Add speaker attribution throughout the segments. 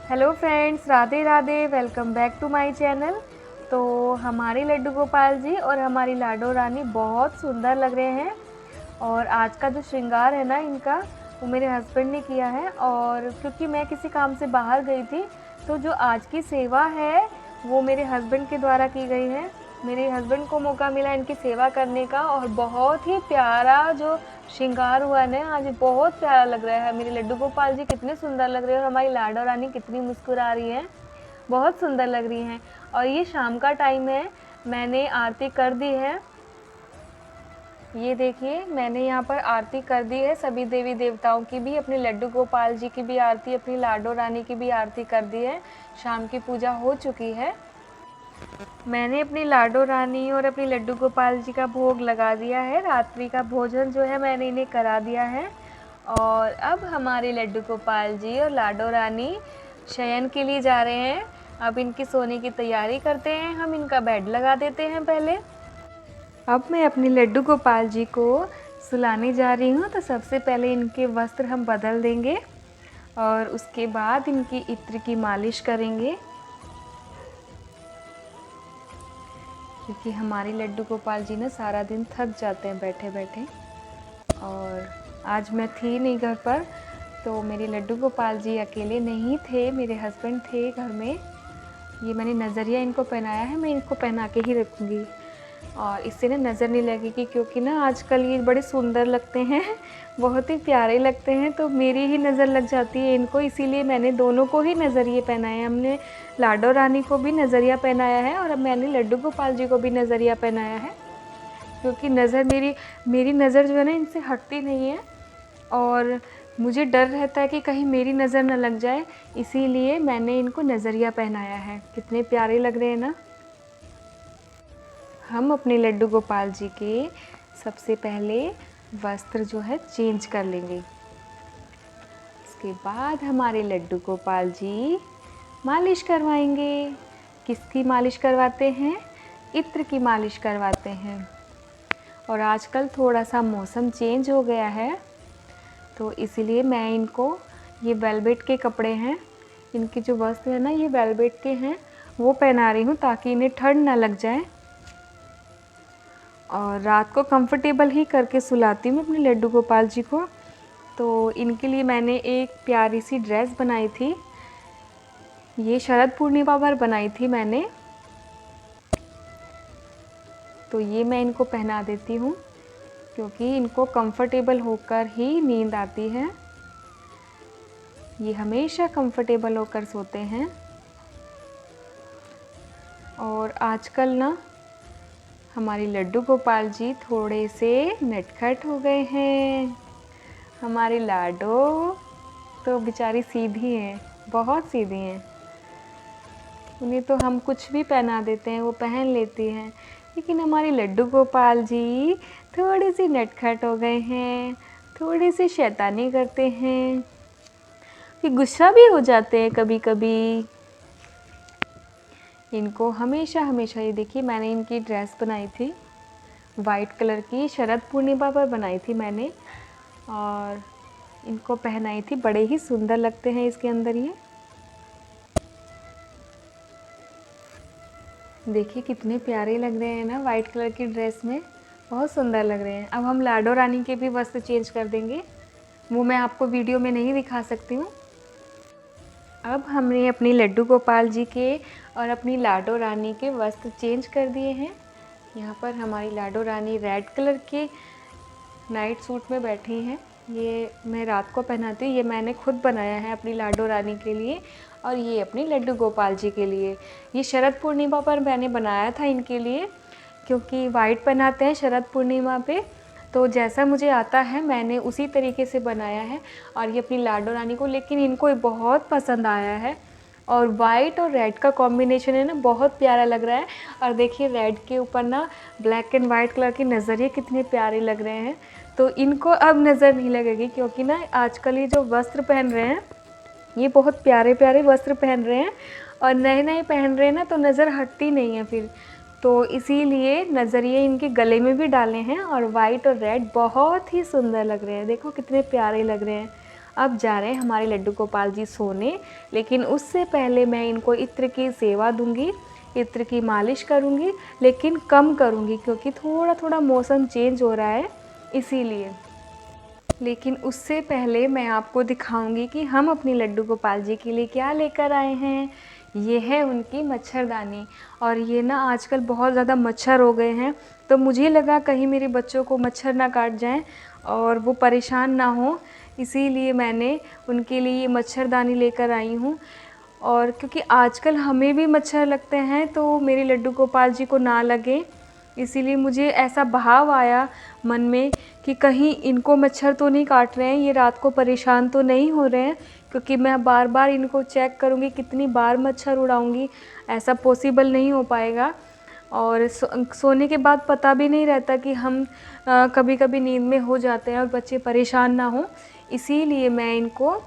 Speaker 1: Hello friends, Radhe Radhe. Welcome back to my channel. तो हमारे लड्डू गोपाल जी और हमारी लाडो रानी बहुत सुंदर लग रहे हैं। और आज का जो श्रृंगार है ना इनका, वो मेरे हस्बैंड ने किया है। और क्योंकि मैं किसी काम से बाहर गई थी, तो जो आज की सेवा है वो मेरे हस्बैंड के द्वारा की गई है। मेरे हस्बैंड को मौका मिला इनकी सेवा करने का, और बहुत ही प्यारा जो श्रृंगार हुआ ना आज, बहुत प्यारा लग रहा है। मेरे लड्डू गोपाल जी कितने सुंदर लग रहे हैं और हमारी लाडो रानी कितनी मुस्कुरा रही है, बहुत सुंदर लग रही हैं। और ये शाम का टाइम है, मैंने आरती कर दी है। ये देखिए, मैंने यहाँ पर आरती कर दी है, सभी देवी देवताओं की भी, अपने लड्डू गोपाल जी की भी आरती, अपनी लाडो रानी की भी आरती कर दी है। शाम की पूजा हो चुकी है। मैंने अपनी लाडो रानी और अपनी लड्डू गोपाल जी का भोग लगा दिया है। रात्रि का भोजन जो है मैंने इन्हें करा दिया है। और अब हमारे लड्डू गोपाल जी और लाडो रानी शयन के लिए जा रहे हैं। अब इनकी सोने की तैयारी करते हैं, हम इनका बेड लगा देते हैं पहले। अब मैं अपनी लड्डू गोपाल जी को सुलाने जा रही हूँ। तो सबसे पहले इनके वस्त्र हम बदल देंगे और उसके बाद इनकी इत्र की मालिश करेंगे, क्योंकि हमारे लड्डू गोपाल जी ना सारा दिन थक जाते हैं बैठे बैठे। और आज मैं थी नहीं घर पर, तो मेरे लड्डू गोपाल जी अकेले नहीं थे, मेरे हस्बैंड थे घर में। ये मैंने नज़रिया इनको पहनाया है, मैं इनको पहना के ही रखूँगी और इससे ना नज़र नहीं लगेगी, क्योंकि ना आजकल ये बड़े सुंदर लगते हैं, बहुत ही प्यारे लगते हैं, तो मेरी ही नज़र लग जाती है इनको। इसीलिए मैंने दोनों को ही नज़रिए पहनाए। हमने लाडो रानी को भी नज़रिया पहनाया है और अब मैंने लड्डू गोपाल जी को भी नज़रिया पहनाया है, क्योंकि नज़र मेरी नज़र जो है ना इनसे हटती नहीं है और मुझे डर रहता है कि कहीं मेरी नज़र न लग जाए, इसीलिए मैंने इनको नज़रिया पहनाया है। कितने प्यारे लग रहे हैं ना। हम अपने लड्डू गोपाल जी के सबसे पहले वस्त्र जो है चेंज कर लेंगे। उसके बाद हमारे लड्डू गोपाल जी मालिश करवाएंगे। किसकी मालिश करवाते हैं? इत्र की मालिश करवाते हैं। और आजकल थोड़ा सा मौसम चेंज हो गया है, तो इसीलिए मैं इनको, ये वेलवेट के कपड़े हैं, इनके जो वस्त्र है ना ये वेलवेट के हैं, वो पहना रही हूँ ताकि इन्हें ठंड ना लग जाए। और रात को कंफर्टेबल ही करके सुलाती हूँ अपने लड्डू गोपाल जी को। तो इनके लिए मैंने एक प्यारी सी ड्रेस बनाई थी, ये शरद पूर्णिमा पर बनाई थी मैंने। तो ये मैं इनको पहना देती हूँ, क्योंकि इनको कंफर्टेबल होकर ही नींद आती है। ये हमेशा कंफर्टेबल होकर सोते हैं। और आजकल ना हमारी लड्डू गोपाल जी थोड़े से नटखट हो गए हैं। हमारी लाडो तो बेचारी सीधी हैं, बहुत सीधी हैं। उन्हें तो हम कुछ भी पहना देते हैं वो पहन लेती हैं, लेकिन हमारी लड्डू गोपाल जी थोड़ी सी नटखट हो गए हैं, थोड़ी सी शैतानी करते हैं, कि गुस्सा भी हो जाते हैं कभी कभी। इनको हमेशा हमेशा, ये देखिए मैंने इनकी ड्रेस बनाई थी वाइट कलर की, शरद पूर्णिमा पर बनाई थी मैंने और इनको पहनाई थी। बड़े ही सुंदर लगते हैं इसके अंदर। ये देखिए कितने प्यारे लग रहे हैं ना वाइट कलर की ड्रेस में, बहुत सुंदर लग रहे हैं। अब हम लाडो रानी के भी वस्त्र चेंज कर देंगे, वो मैं आपको वीडियो में नहीं दिखा सकती हूँ। अब हमने अपनी लड्डू गोपाल जी के और अपनी लाडो रानी के वस्त्र चेंज कर दिए हैं। यहाँ पर हमारी लाडो रानी रेड कलर के नाइट सूट में बैठी हैं। ये मैं रात को पहनाती हूँ, ये मैंने खुद बनाया है अपनी लाडो रानी के लिए और ये अपनी लड्डू गोपाल जी के लिए। ये शरद पूर्णिमा पर मैंने बनाया था इनके लिए, क्योंकि वाइट पहनाते हैं शरद पूर्णिमा पे, तो जैसा मुझे आता है मैंने उसी तरीके से बनाया है। और ये अपनी लाडो रानी को, लेकिन इनको ये बहुत पसंद आया है। और वाइट और रेड का कॉम्बिनेशन है ना, बहुत प्यारा लग रहा है। और देखिए रेड के ऊपर ना ब्लैक एंड वाइट कलर के नज़रिए कितने प्यारे लग रहे हैं। तो इनको अब नज़र नहीं लगेगी, क्योंकि ना आजकल ये जो वस्त्र पहन रहे हैं ये बहुत प्यारे प्यारे वस्त्र पहन रहे हैं और नए नए पहन रहे हैं ना, तो नज़र हटती नहीं है फिर। तो इसीलिए नज़रिए इनके गले में भी डाले हैं और वाइट और रेड बहुत ही सुंदर लग रहे हैं। देखो कितने प्यारे लग रहे हैं। अब जा रहे हैं हमारे लड्डू गोपाल जी सोने, लेकिन उससे पहले मैं इनको इत्र की सेवा दूंगी, इत्र की मालिश करूंगी, लेकिन कम करूंगी क्योंकि थोड़ा थोड़ा मौसम चेंज हो रहा है इसीलिए। लेकिन उससे पहले मैं आपको दिखाऊंगी कि हम अपने लड्डू गोपाल जी के लिए क्या लेकर आए हैं। ये है उनकी मच्छरदानी, और ये ना आजकल बहुत ज़्यादा मच्छर हो गए हैं, तो मुझे लगा कहीं मेरे बच्चों को मच्छर ना काट जाएं और वो परेशान ना हो, इसीलिए मैंने उनके लिए ये मच्छरदानी लेकर आई हूँ। और क्योंकि आजकल हमें भी मच्छर लगते हैं तो मेरे लड्डू गोपाल जी को ना लगे, इसीलिए मुझे ऐसा भाव आया मन में कि कहीं इनको मच्छर तो नहीं काट रहे हैं, ये रात को परेशान तो नहीं हो रहे हैं, क्योंकि मैं बार बार इनको चेक करूँगी, कितनी बार मच्छर उड़ाऊँगी, ऐसा पॉसिबल नहीं हो पाएगा। और सोने के बाद पता भी नहीं रहता कि हम कभी कभी नींद में हो जाते हैं और बच्चे परेशान ना हो, इसीलिए मैं इनको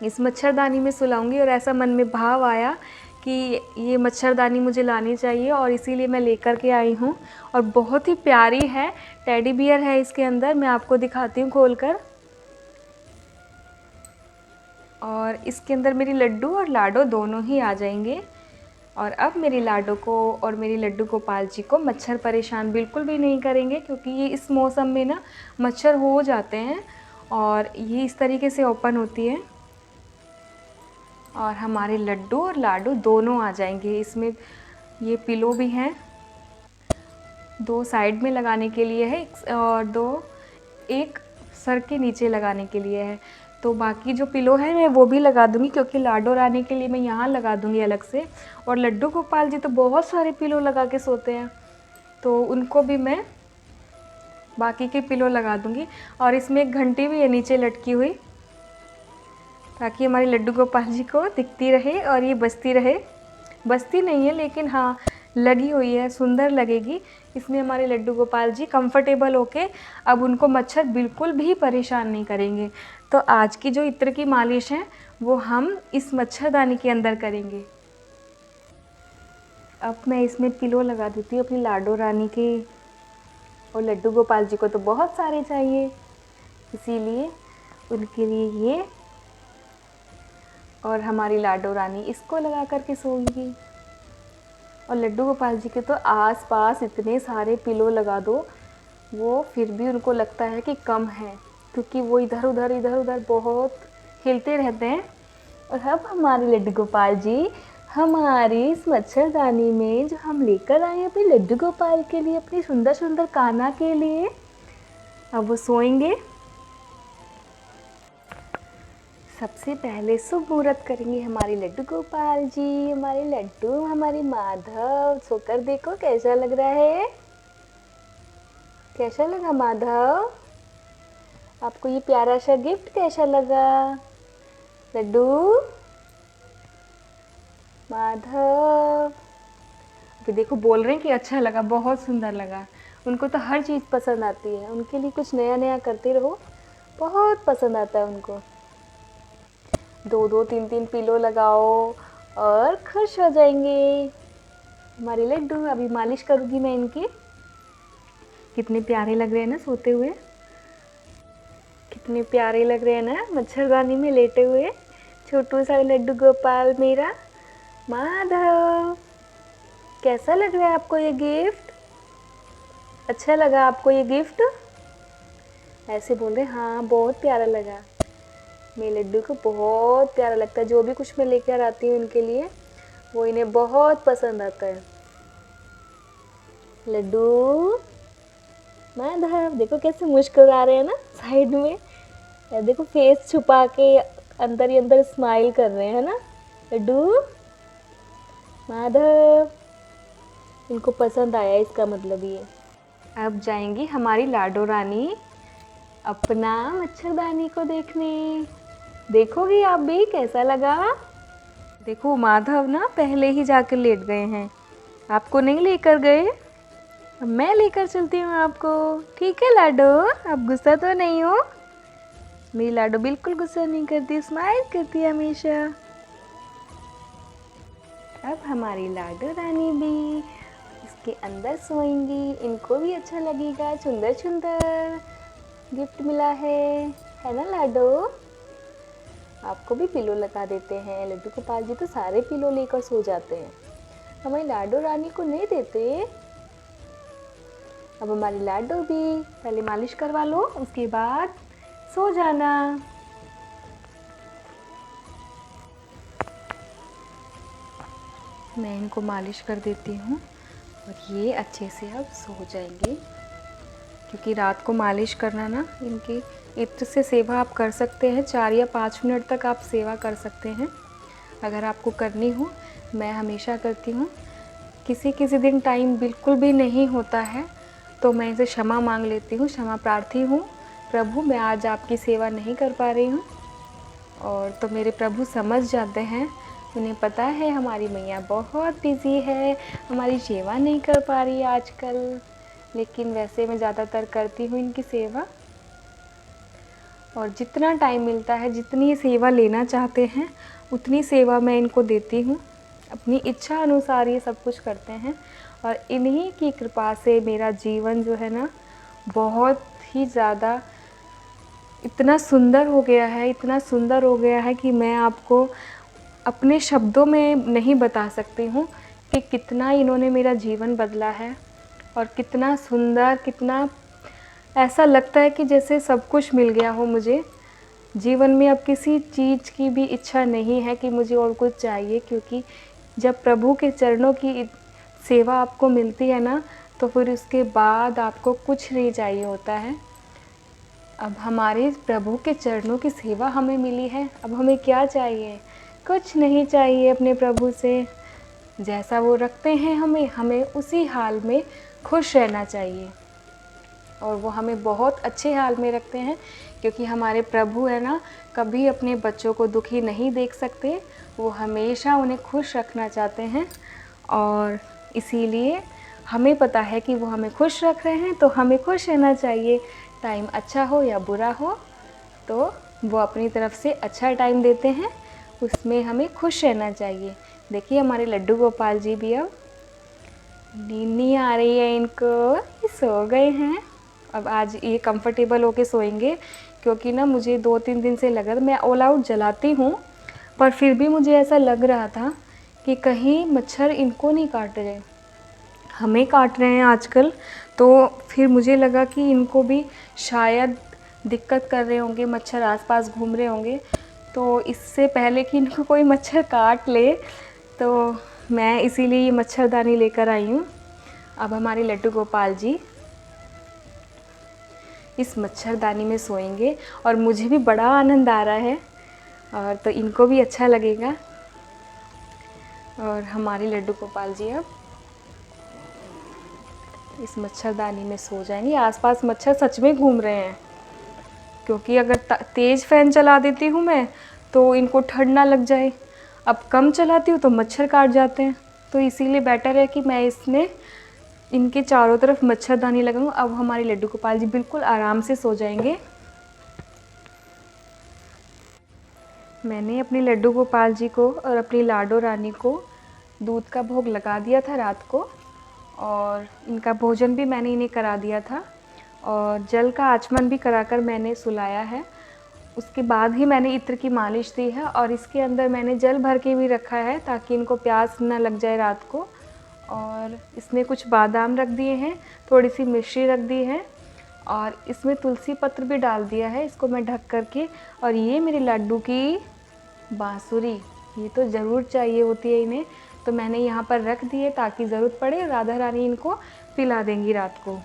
Speaker 1: इस मच्छरदानी में सुलाऊंगी। और ऐसा मन में भाव आया कि ये मच्छरदानी मुझे लानी चाहिए, और इसीलिए मैं लेकर के आई हूँ। और बहुत ही प्यारी है, टेडी बियर है इसके अंदर, मैं आपको दिखाती हूँ खोलकर। और इसके अंदर मेरी लड्डू और लाडो दोनों ही आ जाएंगे। और अब मेरी लाडो को और मेरी लड्डू गोपाल जी को मच्छर परेशान बिल्कुल भी नहीं करेंगे, क्योंकि ये इस मौसम में ना मच्छर हो जाते हैं, और ये इस तरीके से ओपन होती है। और हमारे लड्डू और लाडू दोनों आ जाएंगे इसमें। ये पिलो भी हैं, 2 साइड में लगाने के लिए है और 2 एक सर के नीचे लगाने के लिए है। तो बाकी जो पिलो है मैं वो भी लगा दूंगी, क्योंकि लाडो रानी के लिए मैं यहाँ लगा दूंगी अलग से। और लड्डू गोपाल जी तो बहुत सारे पिलो लगा के सोते हैं, तो उनको भी मैं बाकी के पिलो लगा दूंगी। और इसमें एक घंटी भी है नीचे लटकी हुई, ताकि हमारे लड्डू गोपाल जी को दिखती रहे और ये बजती रहे। बजती नहीं है लेकिन हाँ लगी हुई है, सुंदर लगेगी। इसमें हमारे लड्डू गोपाल जी कंफर्टेबल होके अब उनको मच्छर बिल्कुल भी परेशान नहीं करेंगे। तो आज की जो इत्र की मालिश है वो हम इस मच्छरदानी के अंदर करेंगे। अब मैं इसमें पिलो लगा देती हूँ अपनी लाडो रानी के, और लड्डू गोपाल जी को तो बहुत सारे चाहिए, इसीलिए उनके लिए ये, और हमारी लाडो रानी इसको लगा करके सोएंगी। और लड्डू गोपाल जी के तो आसपास इतने सारे पिलो लगा दो, वो फिर भी उनको लगता है कि कम है, क्योंकि वो इधर उधर बहुत हिलते रहते हैं। और अब हमारे लड्डू गोपाल जी हमारी इस मच्छरदानी में जो हम लेकर आए अपने लड्डू गोपाल के लिए, अपनी सुंदर सुंदर कान्हा के लिए, अब वो सोएंगे। सबसे पहले शुभ मुहूर्त करेंगे हमारे लड्डू गोपाल जी, हमारे लड्डू, हमारे माधव। सोकर देखो कैसा लग रहा है, कैसा लगा माधव? आपको ये प्यारा सा गिफ्ट कैसा लगा लड्डू? माधव अभी देखो बोल रहे हैं कि अच्छा लगा, बहुत सुंदर लगा। उनको तो हर चीज़ पसंद आती है, उनके लिए कुछ नया नया करते रहो, बहुत पसंद आता है उनको। 2-2 3-3 पिलो लगाओ और खुश हो जाएंगे हमारे लड्डू। अभी मालिश करूँगी मैं इनकी। कितने प्यारे लग रहे हैं ना सोते हुए, कितने प्यारे लग रहे हैं ना मच्छरदानी में लेटे हुए, छोटू सा लड्डू गोपाल मेरा। माधव कैसा लग रहा है आपको ये गिफ्ट? अच्छा लगा आपको ये गिफ्ट? ऐसे बोल रहे हाँ बहुत प्यारा लगा। मेरे लड्डू को बहुत प्यारा लगता है, जो भी कुछ मैं लेकर आती हूँ उनके लिए वो इन्हें बहुत पसंद आता है। लड्डू माधव देखो कैसे मुस्कुरा रहे हैं ना साइड में, देखो फेस छुपा के अंदर ही अंदर स्माइल कर रहे हैं ना लड्डू। माधव इनको पसंद आया, इसका मतलब ये। अब जाएंगी हमारी लाडो रानी अपना मच्छरदानी को देखने। देखोगी आप भी कैसा लगा? देखो माधव ना पहले ही जाकर लेट गए हैं, आपको नहीं लेकर गए, अब मैं लेकर चलती हूँ आपको। ठीक है लाडो, आप गुस्सा तो नहीं हो? मेरी लाडो बिल्कुल गुस्सा नहीं करती, स्माइल करती है हमेशा। अब हमारी लाडो रानी भी इसके अंदर सोएंगी, इनको भी अच्छा लगेगा, सुंदर सुंदर गिफ्ट मिला है ना लाडो? आपको भी पिलो लगा देते हैं। लड्डू गोपाल जी तो सारे पिलो लेकर सो जाते हैं, हमारी लाडो रानी को नहीं देते। अब हमारी लाडो भी पहले मालिश करवा लो, उसके बाद सो जाना। मैं इनको मालिश कर देती हूँ और ये अच्छे से अब सो जाएंगे, क्योंकि रात को मालिश करना ना, इनकी इत्र से सेवा आप कर सकते हैं। 4 या 5 मिनट तक आप सेवा कर सकते हैं अगर आपको करनी हो। मैं हमेशा करती हूँ। किसी किसी दिन टाइम बिल्कुल भी नहीं होता है तो मैं इसे क्षमा मांग लेती हूँ, क्षमा प्रार्थी हूँ, प्रभु मैं आज आपकी सेवा नहीं कर पा रही हूँ। और तो मेरे प्रभु समझ जाते हैं, उन्हें पता है हमारी मैया बहुत बिज़ी है, हमारी सेवा नहीं कर पा रही आजकल, लेकिन वैसे मैं ज़्यादातर करती हूँ इनकी सेवा। और जितना टाइम मिलता है, जितनी सेवा लेना चाहते हैं उतनी सेवा मैं इनको देती हूँ। अपनी इच्छा अनुसार ये सब कुछ करते हैं और इन्हीं की कृपा से मेरा जीवन जो है ना, बहुत ही ज़्यादा इतना सुंदर हो गया है, इतना सुंदर हो गया है कि मैं आपको अपने शब्दों में नहीं बता सकती हूँ कि कितना इन्होंने मेरा जीवन बदला है। और कितना सुंदर, कितना ऐसा लगता है कि जैसे सब कुछ मिल गया हो मुझे जीवन में। अब किसी चीज़ की भी इच्छा नहीं है कि मुझे और कुछ चाहिए, क्योंकि जब प्रभु के चरणों की सेवा आपको मिलती है ना, तो फिर उसके बाद आपको कुछ नहीं चाहिए होता है। अब हमारे प्रभु के चरणों की सेवा हमें मिली है, अब हमें क्या चाहिए? कुछ नहीं चाहिए अपने प्रभु से। जैसा वो रखते हैं हमें उसी हाल में खुश रहना चाहिए। और वो हमें बहुत अच्छे हाल में रखते हैं, क्योंकि हमारे प्रभु है ना, कभी अपने बच्चों को दुखी नहीं देख सकते, वो हमेशा उन्हें खुश रखना चाहते हैं। और इसीलिए हमें पता है कि वो हमें खुश रख रहे हैं, तो हमें खुश रहना चाहिए। टाइम अच्छा हो या बुरा हो, तो वो अपनी तरफ से अच्छा टाइम देते हैं, उसमें हमें खुश रहना चाहिए। देखिए हमारे लड्डू गोपाल जी भी अब नींद नहीं आ रही है इनको, ये सो गए हैं। अब आज ये कंफर्टेबल होके सोएंगे, क्योंकि ना मुझे 2-3 दिन से लगा था, मैं ऑल आउट जलाती हूँ पर फिर भी मुझे ऐसा लग रहा था कि कहीं मच्छर इनको नहीं काट रहे, हमें काट रहे हैं आजकल। तो फिर मुझे लगा कि इनको भी शायद दिक्कत कर रहे होंगे, मच्छर आसपास घूम रहे होंगे। तो इससे पहले कि इनको कोई मच्छर काट ले, तो मैं इसीलिए ये मच्छरदानी लेकर आई हूँ। अब हमारे लड्डू गोपाल जी इस मच्छरदानी में सोएंगे और मुझे भी बड़ा आनंद आ रहा है, और तो इनको भी अच्छा लगेगा। और हमारे लड्डू गोपाल जी अब इस मच्छरदानी में सो जाएंगे। आसपास मच्छर सच में घूम रहे हैं, क्योंकि अगर तेज़ फ़ैन चला देती हूँ मैं तो इनको ठंड ना लग जाए, अब कम चलाती हूँ तो मच्छर काट जाते हैं। तो इसीलिए बेटर है कि मैं इसमें इनके चारों तरफ मच्छरदानी लगाऊँ। अब हमारे लड्डू गोपाल जी बिल्कुल आराम से सो जाएंगे। मैंने अपने लड्डू गोपाल जी को और अपनी लाडो रानी को दूध का भोग लगा दिया था रात को, और इनका भोजन भी मैंने इन्हें करा दिया था, और जल का आचमन भी कराकर मैंने सुलाया है। उसके बाद ही मैंने इत्र की मालिश दी है, और इसके अंदर मैंने जल भर के भी रखा है ताकि इनको प्यास न लग जाए रात को। और इसमें कुछ बादाम रख दिए हैं, थोड़ी सी मिश्री रख दी है, और इसमें तुलसी पत्र भी डाल दिया है, इसको मैं ढक करके। और ये मेरे लड्डू की बांसुरी, ये तो ज़रूर चाहिए होती है इन्हें, तो मैंने यहाँ पर रख दिए ताकि ज़रूरत पड़े राधा रानी इनको पिला देंगी रात को।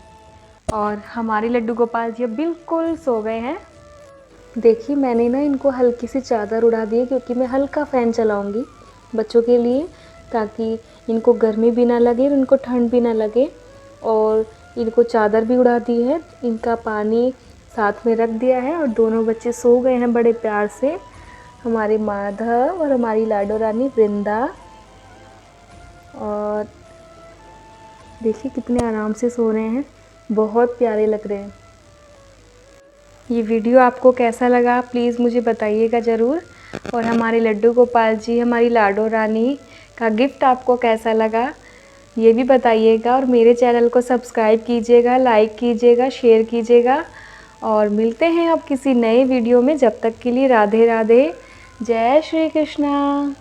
Speaker 1: और हमारे लड्डू गोपाल जी अब बिल्कुल सो गए हैं। देखिए मैंने ना इनको हल्की सी चादर उड़ा दी है, क्योंकि मैं हल्का फ़ैन चलाऊँगी बच्चों के लिए, ताकि इनको गर्मी भी ना लगे और इनको ठंड भी ना लगे। और इनको चादर भी उड़ा दी है, इनका पानी साथ में रख दिया है, और दोनों बच्चे सो गए हैं बड़े प्यार से। हमारे माधव और हमारी लाडो रानी वृंदा, और देखिए कितने आराम से सो रहे हैं, बहुत प्यारे लग रहे हैं। ये वीडियो आपको कैसा लगा प्लीज़ मुझे बताइएगा ज़रूर। और हमारे लड्डू गोपाल जी, हमारी लाडो रानी का गिफ्ट आपको कैसा लगा ये भी बताइएगा। और मेरे चैनल को सब्सक्राइब कीजिएगा, लाइक कीजिएगा, शेयर कीजिएगा। और मिलते हैं अब किसी नए वीडियो में, जब तक के लिए राधे राधे, जय श्री कृष्णा।